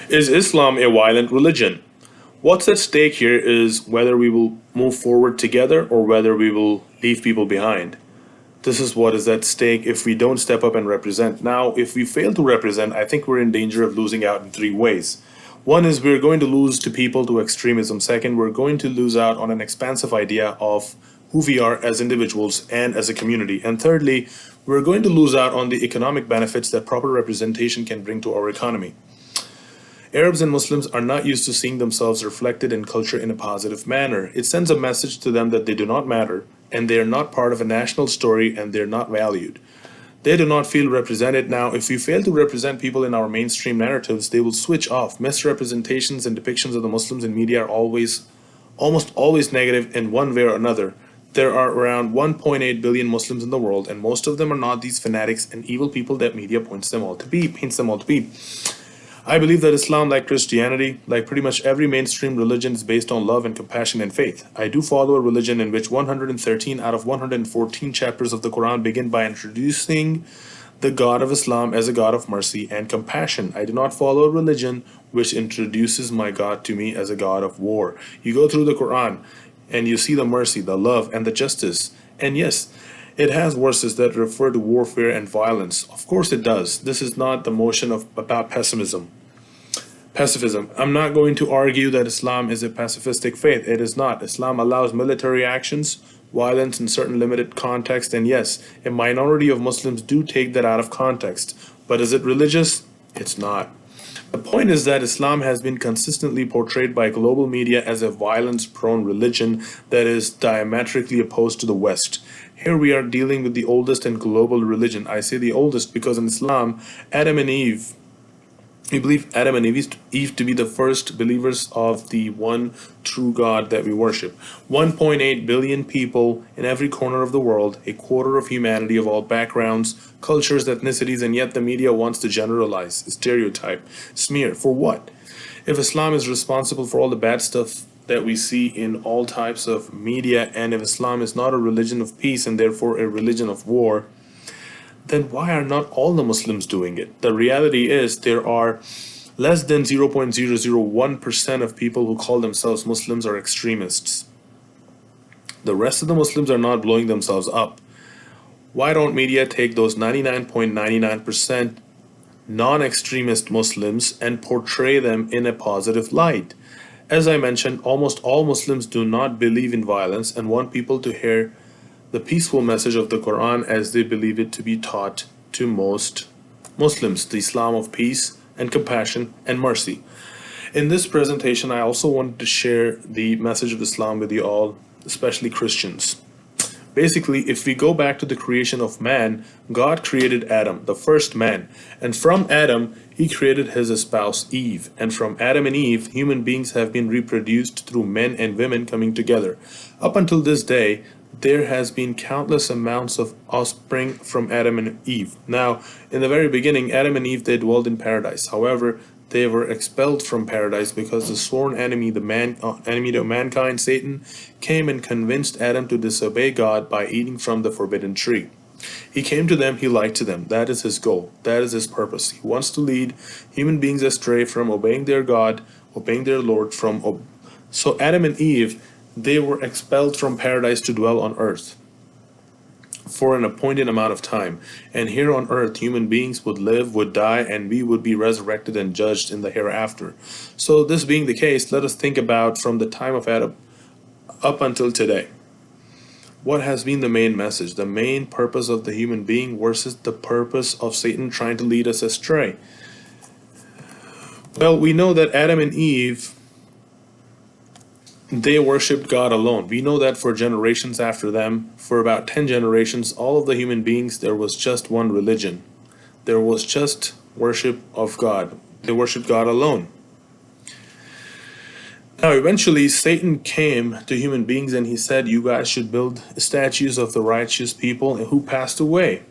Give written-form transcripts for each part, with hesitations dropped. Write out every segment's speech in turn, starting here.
Is Islam a violent religion? What's at stake here is whether we will move forward together or whether we will leave people behind. This is what is at stake if we don't step up and represent. Now, if we fail to represent, I think we're in danger of losing out in three ways. One is we're going to lose to people to extremism. Second, we're going to lose out on an expansive idea of who we are as individuals and as a community. And thirdly, we're going to lose out on the economic benefits that proper representation can bring to our economy. Arabs and Muslims are not used to seeing themselves reflected in culture in a positive manner. It sends a message to them that they do not matter, and they are not part of a national story, and they're not valued. They do not feel represented. Now, if we fail to represent people in our mainstream narratives, they will switch off. Misrepresentations and depictions of the Muslims in media are almost always negative in one way or another. There are around 1.8 billion Muslims in the world, and most of them are not these fanatics and evil people that media paints them all to be. I believe that Islam, like Christianity, like pretty much every mainstream religion, is based on love and compassion and faith. I do follow a religion in which 113 out of 114 chapters of the Quran begin by introducing the God of Islam as a God of mercy and compassion. I do not follow a religion which introduces my God to me as a God of war. You go through the Quran and you see the mercy, the love, and the justice. And yes, it has verses that refer to warfare and violence. Of course it does. This is not the motion of about pessimism. I'm not going to argue that Islam is a pacifistic faith. It is not. Islam allows military actions, violence in certain limited context, and yes, a minority of Muslims do take that out of context. But is it religious? It's not. The point is that Islam has been consistently portrayed by global media as a violence-prone religion that is diametrically opposed to the West. Here we are dealing with the oldest and global religion. I say the oldest because in Islam, Adam and Eve, we believe Adam and Eve to be the first believers of the one true God that we worship. 1.8 billion people in every corner of the world, a quarter of humanity of all backgrounds, cultures, ethnicities, and yet the media wants to generalize, stereotype, smear. For what? If Islam is responsible for all the bad stuff that we see in all types of media, and if Islam is not a religion of peace and therefore a religion of war, then why are not all the Muslims doing it? The reality is there are less than 0.001% of people who call themselves Muslims are extremists. The rest of the Muslims are not blowing themselves up. Why don't media take those 99.99% non-extremist Muslims and portray them in a positive light? As I mentioned, almost all Muslims do not believe in violence and want people to hear the peaceful message of the Quran as they believe it to be taught to most Muslims, the Islam of peace and compassion and mercy. In this presentation, I also wanted to share the message of Islam with you all, especially Christians. Basically, if we go back to the creation of man, God created Adam, the first man, and from Adam, he created his spouse Eve, and from Adam and Eve, human beings have been reproduced through men and women coming together. Up until this day, there has been countless amounts of offspring from Adam and Eve. Now, in the very beginning, Adam and Eve, they dwelled in paradise. However, they were expelled from paradise because the sworn enemy, enemy to mankind, Satan, came and convinced Adam to disobey God by eating from the forbidden tree. He came to them, he lied to them. That is his goal. That is his purpose. He wants to lead human beings astray from obeying their God, obeying their Lord. So Adam and Eve, they were expelled from paradise to dwell on earth for an appointed amount of time. And here on earth, human beings would live, would die, and we would be resurrected and judged in the hereafter. So this being the case, let us think about from the time of Adam up until today. What has been the main message, the main purpose of the human being versus the purpose of Satan trying to lead us astray? Well, we know that Adam and Eve, they worshipped God alone. We know that for generations after them, for about 10 generations, all of the human beings, there was just one religion. There was just worship of God. They worshipped God alone. Now, eventually, Satan came to human beings and he said, you guys should build statues of the righteous people who passed away.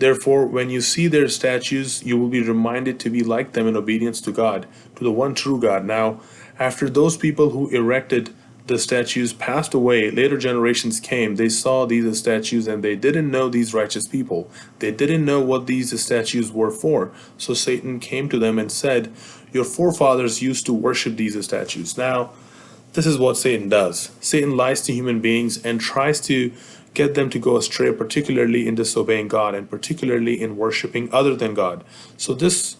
Therefore, when you see their statues, you will be reminded to be like them in obedience to God, to the one true God. Now, after those people who erected the statues passed away, later generations came, they saw these statues and they didn't know these righteous people. They didn't know what these statues were for. So Satan came to them and said, your forefathers used to worship these statues. Now, this is what Satan does. Satan lies to human beings and tries to get them to go astray, particularly in disobeying God and particularly in worshiping other than God. So this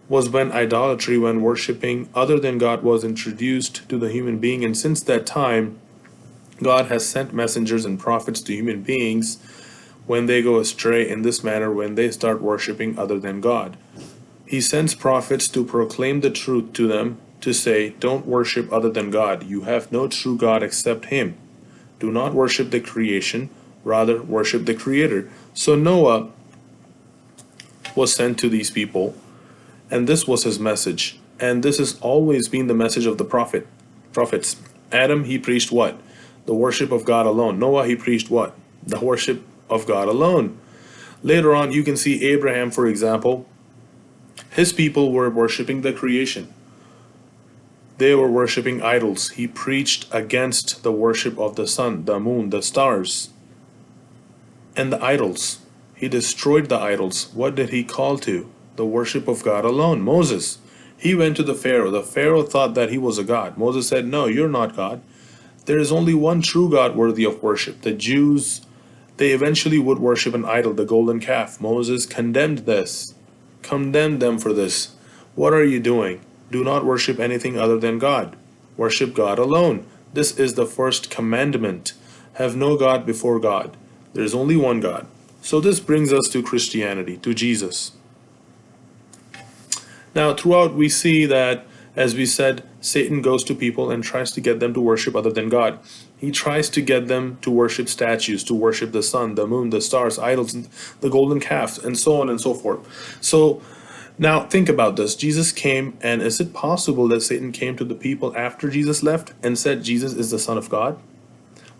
was when idolatry, when worshiping other than God was introduced to the human being. And since that time, God has sent messengers and prophets to human beings when they go astray in this manner, when they start worshiping other than God. He sends prophets to proclaim the truth to them, to say, don't worship other than God. You have no true God except Him. Do not worship the creation, rather worship the Creator. So Noah was sent to these people, and this was his message. And this has always been the message of the prophets. Adam, he preached what? The worship of God alone. Noah, he preached what? The worship of God alone. Later on, you can see Abraham, for example. His people were worshiping the creation. They were worshiping idols. He preached against the worship of the sun, the moon, the stars, and the idols. He destroyed the idols. What did he call to? The worship of God alone. Moses, he went to the Pharaoh. The Pharaoh thought that he was a god. Moses said, no, you're not God. There is only one true God worthy of worship. The Jews, they eventually would worship an idol, the golden calf. Moses condemned this, condemned them for this. What are you doing? Do not worship anything other than God. Worship God alone. This is the first commandment. Have no God before God. There is only one God. So this brings us to Christianity, to Jesus. Now, throughout we see that, as we said, Satan goes to people and tries to get them to worship other than God. He tries to get them to worship statues, to worship the sun, the moon, the stars, idols, the golden calves, and so on and so forth. So, now think about this. Jesus came, and is it possible that Satan came to the people after Jesus left and said Jesus is the Son of God?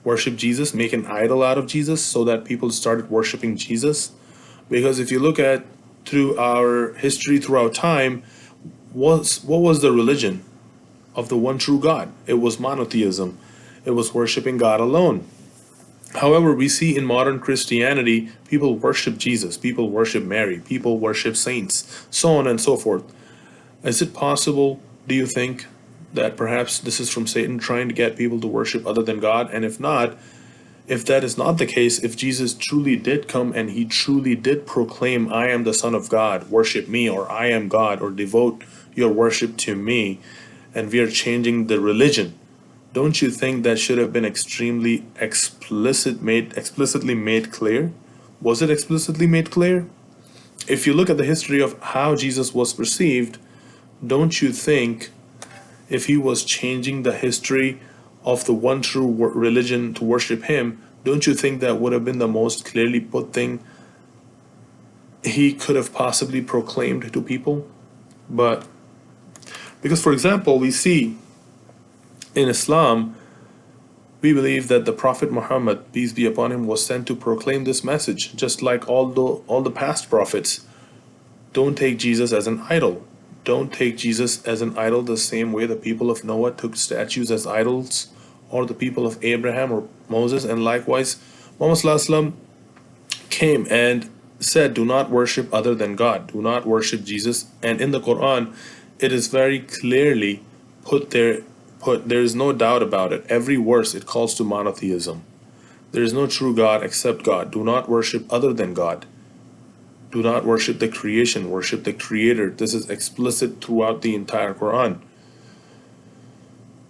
Worship Jesus, make an idol out of Jesus so that people started worshiping Jesus? Because if you look at through our history, throughout time, what was the religion of the one true God? It was monotheism. It was worshiping God alone. However, we see in modern Christianity, people worship Jesus, people worship Mary, people worship saints, so on and so forth. Is it possible, do you think, that perhaps this is from Satan trying to get people to worship other than God? And if not, if that is not the case, if Jesus truly did come and he truly did proclaim, I am the Son of God, worship me, or I am God, or devote your worship to me, and we are changing the religion, don't you think that should have been extremely explicitly made clear? Was it explicitly made clear? If you look at the history of how Jesus was perceived, don't you think if he was changing the history of the one true religion to worship him, don't you think that would have been the most clearly put thing he could have possibly proclaimed to people? But because, for example, we see in Islam, we believe that the Prophet Muhammad, peace be upon him, was sent to proclaim this message, just like all the past prophets. Don't take Jesus as an idol. Don't take Jesus as an idol the same way the people of Noah took statues as idols, or the people of Abraham or Moses. And likewise, Muhammad Sallallahu Alaihi Wasallam came and said, do not worship other than God. Do not worship Jesus. And in the Quran, it is very clearly put there, there is no doubt about it. Every verse, it calls to monotheism. There is no true God except God. Do not worship other than God. Do not worship the creation, worship the Creator. This is explicit throughout the entire Quran.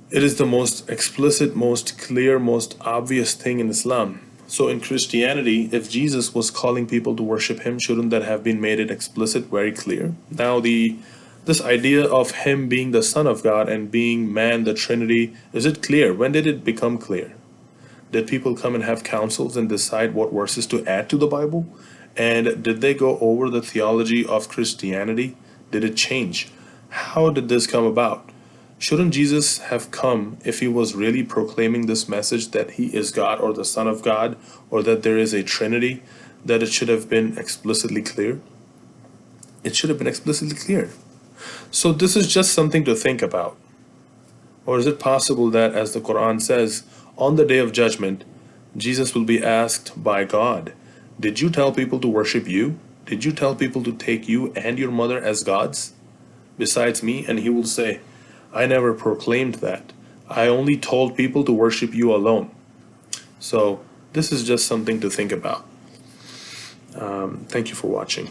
It is the most explicit, most clear, most obvious thing in Islam. So in Christianity, if Jesus was calling people to worship him, shouldn't that have been made it explicit, very clear? Now this idea of him being the Son of God and being man, the Trinity, is it clear? When did it become clear? Did people come and have councils and decide what verses to add to the Bible? And did they go over the theology of Christianity? Did it change? How did this come about? Shouldn't Jesus have come if he was really proclaiming this message that he is God or the Son of God, or that there is a Trinity, that it should have been explicitly clear? It should have been explicitly clear. So this is just something to think about. Or is it possible that, as the Quran says, on the day of judgment, Jesus will be asked by God, did you tell people to worship you? Did you tell people to take you and your mother as gods besides me? And he will say, I never proclaimed that. I only told people to worship you alone. So this is just something to think about. Thank you for watching.